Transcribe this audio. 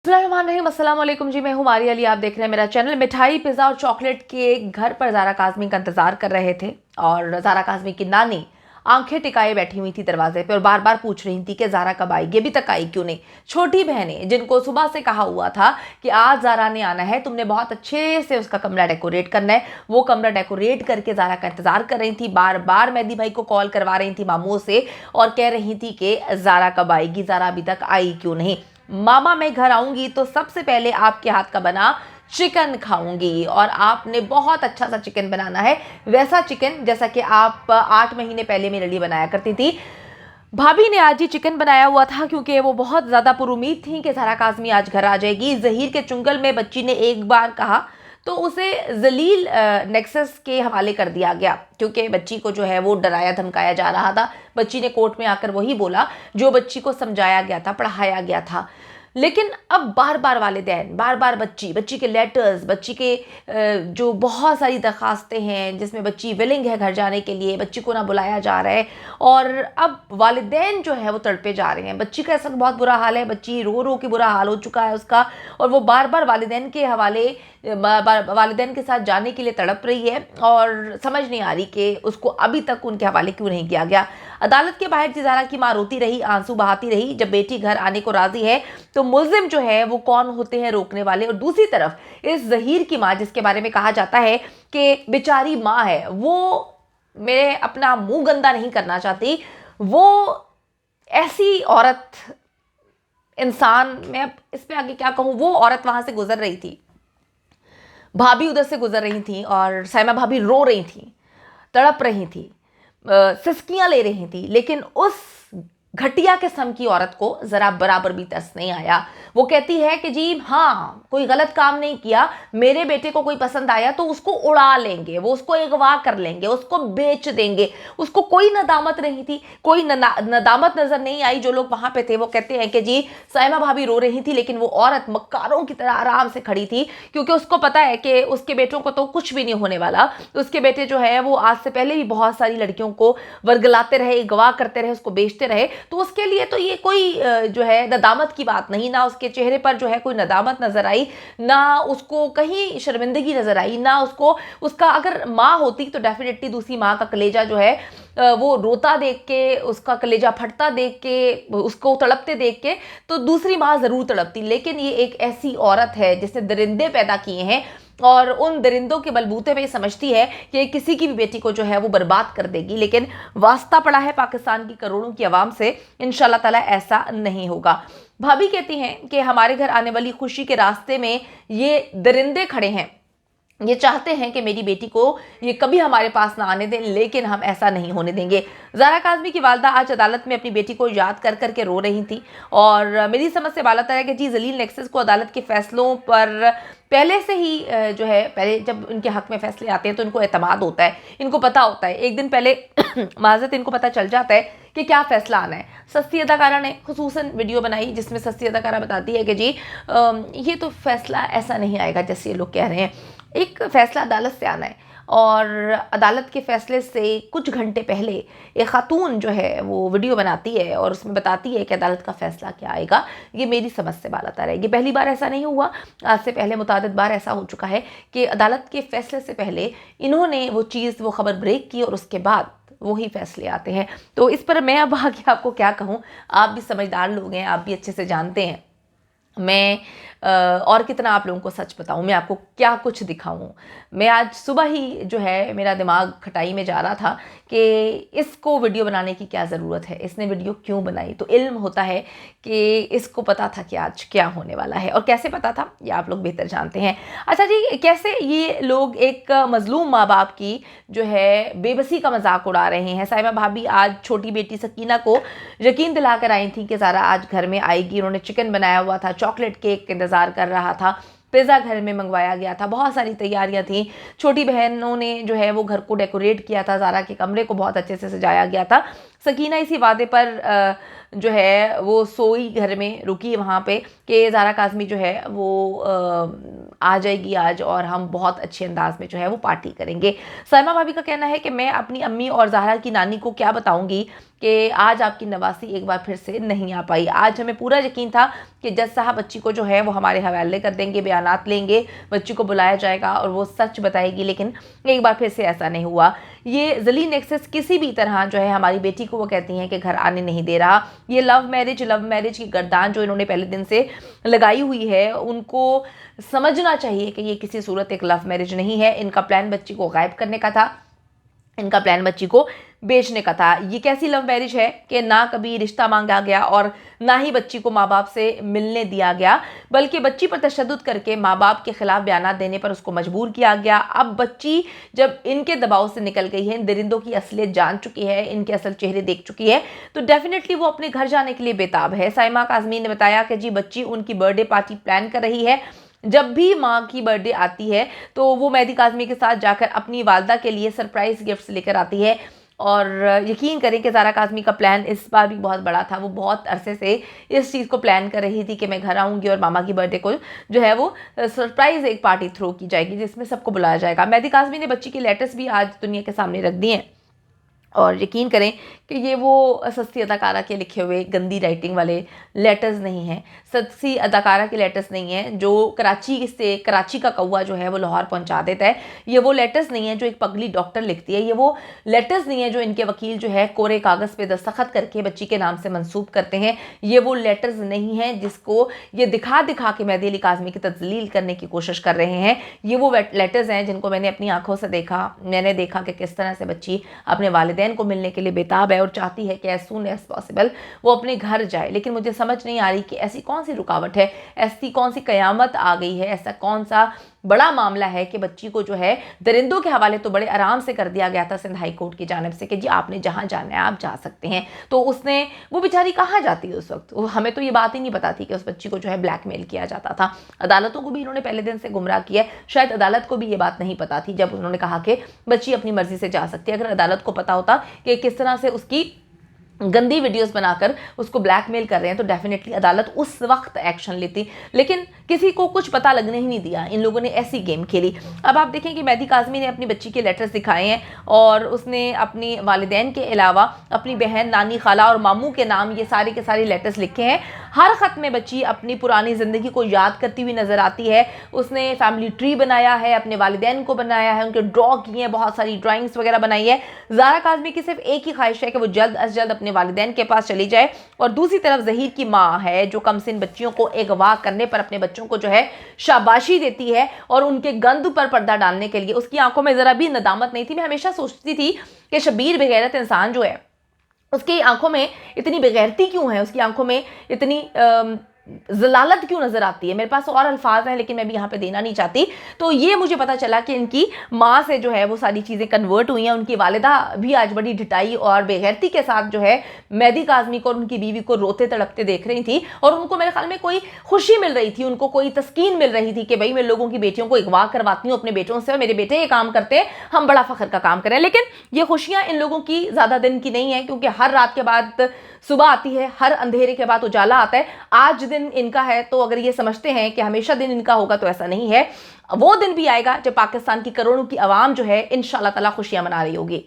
अस्सलाम वालेकुम जी, मैं हूँ मारिया अली। आप देख रहे हैं मेरा चैनल। मिठाई, पिज़्ज़ा और चॉकलेट के घर पर ज़ारा काज़मी का इंतज़ार कर रहे थे और ज़ारा काज़मी की नानी आंखें टिकाए बैठी हुई थी दरवाजे पे और बार बार पूछ रही थी कि ज़ारा कब आएगी, अभी तक आई क्यों नहीं। छोटी बहनें जिनको सुबह से कहा हुआ था कि आज ज़ारा ने आना है, तुमने बहुत अच्छे से उसका कमरा डेकोरेट करना है, वो कमरा डेकोरेट करके ज़ारा का इंतज़ार कर रही थी। बार बार मेहदी भाई को कॉल करवा रही थी मामू से और कह रही थी कि ज़ारा कब आएगी, ज़ारा अभी तक आई क्यों नहीं। मामा मैं घर आऊंगी तो सबसे पहले आपके हाथ का बना चिकन खाऊंगी और आपने बहुत अच्छा सा चिकन बनाना है, वैसा चिकन जैसा कि आप 8 महीने पहले मेरे लिए बनाया करती थी। भाभी ने आज ही चिकन बनाया हुआ था क्योंकि वो बहुत ज़्यादा पुरुमीद थी कि ज़ारा काज़मी आज घर आ जाएगी। ज़हीर के चुंगल में बच्ची ने एक बार कहा तो उसे जलील नेक्सस के हवाले कर दिया गया क्योंकि बच्ची को जो है वो डराया धमकाया जा रहा था। बच्ची ने कोर्ट में आकर वही बोला जो बच्ची को समझाया गया था, पढ़ाया गया था। लेकिन अब बार बार वालिदैन, बार बार बच्ची के लेटर्स, बच्ची के जो बहुत सारी दरखास्तें हैं जिसमें बच्ची विलिंग है घर जाने के लिए, बच्ची को ना बुलाया जा रहा है और अब वालिदैन जो है वो तड़पे जा रहे हैं। बच्ची का ऐसा बहुत बुरा हाल है, बच्ची रो रो के बुरा हाल हो चुका है उसका और वो बार बार वालिदैन के हवाले वालिदैन के साथ जाने के लिए तड़प रही है और समझ नहीं आ रही कि उसको अभी तक उनके हवाले क्यों नहीं किया गया। अदालत के बाहर ज़ारा की माँ रोती रही, आंसू बहाती रही। जब बेटी घर आने को राजी है तो मुल्जिम जो है वो कौन होते हैं रोकने वाले। और दूसरी तरफ इस ज़हीर की माँ, जिसके बारे में कहा जाता है कि बेचारी माँ है, वो मैं अपना मुंह गंदा नहीं करना चाहती, वो ऐसी औरत, इंसान, मैं अब इस पे आगे क्या कहूँ। वो औरत वहां से गुजर रही थी, भाभी उधर से गुजर रही थी और साइमा भाभी रो रही थी, तड़प रही थी, सिसकियां ले रही थी, लेकिन उस घटिया किस्म की औरत को जरा बराबर भी तरस नहीं आया। वो कहती है कि जी हाँ, कोई गलत काम नहीं किया, मेरे बेटे को कोई पसंद आया तो उसको उड़ा लेंगे, वो उसको अगवा कर लेंगे, उसको बेच देंगे। उसको कोई नदामत नहीं थी, कोई नदामत नजर नहीं आई। जो लोग वहां पे थे वो कहते हैं कि जी साइमा भाभी रो रही थी लेकिन वो औरत मक्कारों की तरह आराम से खड़ी थी क्योंकि उसको पता है कि उसके बेटों को तो कुछ भी नहीं होने वाला। उसके बेटे जो है वो आज से पहले भी बहुत सारी लड़कियों को वर्गलाते रहे, अगवा करते रहे, उसको बेचते रहे। तो उसके लिए तो ये कोई जो है नदामत की बात नहीं। ना उसके चेहरे पर जो है कोई नदामत नजर आई, ना उसको कहीं शर्मिंदगी नजर आई, ना उसको, उसका अगर माँ होती तो डेफिनेटली दूसरी माँ का कलेजा जो है वो रोता देख के, उसका कलेजा फटता देख के, उसको तड़पते देख के तो दूसरी माँ जरूर तड़पती। लेकिन ये एक ऐसी औरत है जिसने दरिंदे पैदा किए हैं और उन दरिंदों के बलबूते पे समझती है कि किसी की भी बेटी को जो है वो बर्बाद कर देगी। लेकिन वास्ता पड़ा है पाकिस्तान की करोड़ों की आवाम से, इंशाल्लाह ताला ऐसा नहीं होगा। भाभी कहती हैं कि हमारे घर आने वाली खुशी के रास्ते में ये दरिंदे खड़े हैं, ये चाहते हैं कि मेरी बेटी को ये कभी हमारे पास ना आने दें, लेकिन हम ऐसा नहीं होने देंगे। ज़ारा काज़मी की वालदा आज अदालत में अपनी बेटी को याद कर करके रो रही थी और मेरी समझ से बाला है कि जी जलील नेक्सस को अदालत के फैसलों पर पहले से ही जो है, पहले जब इनके हक में फैसले आते हैं तो इनको एतमाद होता है, इनको पता होता है, एक दिन पहले माजरत इनको पता चल जाता है कि क्या फैसला आना है। सस्ती अदाकारा ने खुसूसन वीडियो बनाई जिसमें सस्ती अदाकारा बताती है कि जी ये तो फैसला ऐसा नहीं आएगा जैसे ये लोग कह रहे हैं, एक फैसला अदालत से आना है। और अदालत के फैसले से कुछ घंटे पहले एक खातून जो है वो वीडियो बनाती है और उसमें बताती है कि अदालत का फैसला क्या आएगा। ये मेरी समझ से बालातर रहेगी, पहली बार ऐसा नहीं हुआ, आज से पहले मुतादिद बार ऐसा हो चुका है कि अदालत के फैसले से पहले इन्होंने वो खबर ब्रेक की और उसके बाद वही फैसले आते हैं। तो इस पर मैं अब आगे आपको क्या कहूँ, आप भी समझदार लोग हैं, आप भी अच्छे से जानते हैं। मैं और कितना आप लोगों को सच बताऊं, मैं आपको क्या कुछ दिखाऊं। मैं आज सुबह ही जो है मेरा दिमाग खटाई में जा रहा था कि इसको वीडियो बनाने की क्या ज़रूरत है, इसने वीडियो क्यों बनाई। तो इल्म होता है कि इसको पता था कि आज क्या होने वाला है, और कैसे पता था ये आप लोग बेहतर जानते हैं। अच्छा जी, कैसे ये लोग एक मजलूम माँ बाप की जो है बेबसी का मजाक उड़ा रहे हैं। साइमा भाभी आज छोटी बेटी सकीना को यकीन दिलाकर आई थी कि ज़ारा आज घर में आएगी। उन्होंने चिकन बनाया हुआ था, चॉकलेट केक का इंतज़ार कर रहा था, पिज़्ज़ा घर में मंगवाया गया था, बहुत सारी तैयारियां थी। छोटी बहनों ने जो है वो घर को डेकोरेट किया था, ज़ारा के कमरे को बहुत अच्छे से सजाया गया था। सकीना इसी वादे पर जो है वो सोई, घर में रुकी वहाँ पे कि ज़ारा काज़मी जो है वो आ जाएगी आज और हम बहुत अच्छे अंदाज में जो है वो पार्टी करेंगे। सलमा भाभी का कहना है कि मैं अपनी अम्मी और ज़हरा की नानी को क्या बताऊंगी कि आज आपकी नवासी एक बार फिर से नहीं आ पाई। आज हमें पूरा यकीन था कि जज साहब बच्ची को जो है वो हमारे हवाले कर देंगे, बयानात लेंगे, बच्ची को बुलाया जाएगा और वो सच बताएगी, लेकिन एक बार फिर से ऐसा नहीं हुआ। ये जलील नेक्सस किसी भी तरह जो है हमारी बेटी को वो कहती हैं कि घर आने नहीं दे रहा। ये लव मैरिज की गर्दान जो इन्होंने पहले दिन से लगाई हुई है, उनको समझना चाहिए कि ये किसी सूरत एक लव मैरिज नहीं है। इनका प्लान बच्ची को गायब करने का था, इनका प्लान बच्ची को बेचने का था। ये कैसी लव मैरिज है कि ना कभी रिश्ता मांगा गया और ना ही बच्ची को माँ बाप से मिलने दिया गया, बल्कि बच्ची पर तशद्दुद करके माँ बाप के खिलाफ बयान देने पर उसको मजबूर किया गया। अब बच्ची जब इनके दबाव से निकल गई है, इन दरिंदों की असलियत जान चुकी है, इनके असल चेहरे देख चुकी है, तो डेफिनेटली वो अपने घर जाने के लिए बेताब है। साइमा काज़मी ने बताया कि जी बच्ची उनकी बर्थडे पार्टी प्लान कर रही है। जब भी माँ की बर्थडे आती है तो वो मेहदी काज़मी के साथ जाकर अपनी वालदा के लिए सरप्राइज़ गिफ्ट्स लेकर आती है। और यकीन करें कि ज़ारा काज़मी का प्लान इस बार भी बहुत बड़ा था। वो बहुत अरसे से इस चीज़ को प्लान कर रही थी कि मैं घर आऊँगी और मामा की बर्थडे को जो है वो सरप्राइज़ एक पार्टी थ्रो की जाएगी जिसमें सबको बुलाया जाएगा। मेहदी काज़मी ने बच्ची के लेटर्स भी आज दुनिया के सामने रख दिए हैं और यकीन करें कि ये वो सस्ती अदाकारा के लिखे हुए गंदी राइटिंग वाले लेटर्स नहीं हैं, सस्ती अदाकारा के लेटर्स नहीं हैं जो कराची का कौवा जो है वो लाहौर पहुंचा देता है। ये वो लेटर्स नहीं हैं जो एक पगली डॉक्टर लिखती है। ये वो लेटर्स नहीं है जो इनके वकील जो है कोरे कागज़ पे दस्तखत करके बच्ची के नाम से मंसूब करते हैं। ये वो लेटर्स नहीं हैं जिसको ये दिखा दिखा के मेहदी अली काज़मी की तजलील करने की कोशिश कर रहे हैं। ये वो लेटर्स हैं जिनको मैंने अपनी आंखों से देखा। मैंने देखा कि किस तरह से बच्ची अपने वालिदैन को मिलने के लिए बेताब है और चाहती है कि एज सून एज पॉसिबल वो अपने घर जाए। लेकिन मुझे समझ नहीं आ रही कि ऐसी कौन सी रुकावट है, ऐसी कौन सी कयामत आ गई है, ऐसा कौन सा बड़ा मामला है कि बच्ची को जो है दरिंदों के हवाले तो बड़े आराम से कर दिया गया था सिंध हाई कोर्ट की जानिब से कि जी आपने जहाँ जाना है आप जा सकते हैं। तो उसने वो बेचारी कहाँ जाती है उस वक्त? हमें तो ये बात ही नहीं पता थी कि उस बच्ची को जो है ब्लैकमेल किया जाता था। अदालतों को भी इन्होंने पहले दिन से गुमराह किया है। शायद अदालत को भी ये बात नहीं पता थी जब उन्होंने कहा कि बच्ची अपनी मर्जी से जा सकती है। अगर अदालत को पता होता कि किस तरह से उसकी गंदी वीडियोस बनाकर उसको ब्लैकमेल कर रहे हैं तो डेफिनेटली अदालत उस वक्त एक्शन लेती, लेकिन किसी को कुछ पता लगने ही नहीं दिया। इन लोगों ने ऐसी गेम खेली। अब आप देखें कि मेहदी काज़मी ने अपनी बच्ची के लेटर्स दिखाए हैं और उसने अपनी वालिदैन के अलावा अपनी बहन, नानी, खाला और मामू के नाम ये सारे के सारे लेटर्स लिखे हैं। हर ख़त में बच्ची अपनी पुरानी ज़िंदगी को याद करती हुई नज़र आती है। उसने फैमिली ट्री बनाया है, अपने वालिदैन को बनाया है, उनके ड्रॉ किए हैं, बहुत सारी ड्राइंग्स वगैरह बनाई है। ज़ारा काज़मी की सिर्फ एक ही ख्वाहिश है कि वो जल्द अज जल्द अपने वालिदैन के पास चली जाए। और दूसरी तरफ ज़हीर की माँ है जो कमसिन बच्चियों को अगवा करने पर अपने बच्चों को जो है शाबाशी देती है और उनके गंद पर पर्दा डालने के लिए उसकी आंखों में ज़रा भी नदामत नहीं थी। मैं हमेशा सोचती थी कि शबीर बेगैरत इंसान जो है उसकी आंखों में इतनी बेगैरती क्यों है, उसकी आंखों में इतनी जलालत क्यों नजर आती है। मेरे पास और अल्फाज हैं लेकिन मैं भी यहाँ पे देना नहीं चाहती। तो ये मुझे पता चला कि इनकी माँ से जो है वो सारी चीज़ें कन्वर्ट हुई हैं। उनकी वालिदा भी आज बड़ी ढिठाई और बेगैरती के साथ जो है मेहदी काज़मी को और उनकी बीवी को रोते तड़पते देख रही थी और उनको मेरे ख्याल में कोई खुशी मिल रही थी, उनको कोई तस्कीन मिल रही थी कि भाई मैं लोगों की बेटियों को अगवा करवाती हूँ अपने बेटों से और मेरे बेटे ये काम करते हैं, हम बड़ा फ़ख्र का काम करें। लेकिन ये खुशियाँ इन लोगों की ज़्यादा दिन की नहीं है क्योंकि हर रात के बाद सुबह आती है, हर अंधेरे के बाद उजाला आता है। आज दिन इनका है तो अगर ये समझते हैं कि हमेशा दिन इनका होगा तो ऐसा नहीं है। वो दिन भी आएगा जब पाकिस्तान की करोड़ों की आवाम जो है इंशाअल्लाह ताला खुशियां मना रही होगी।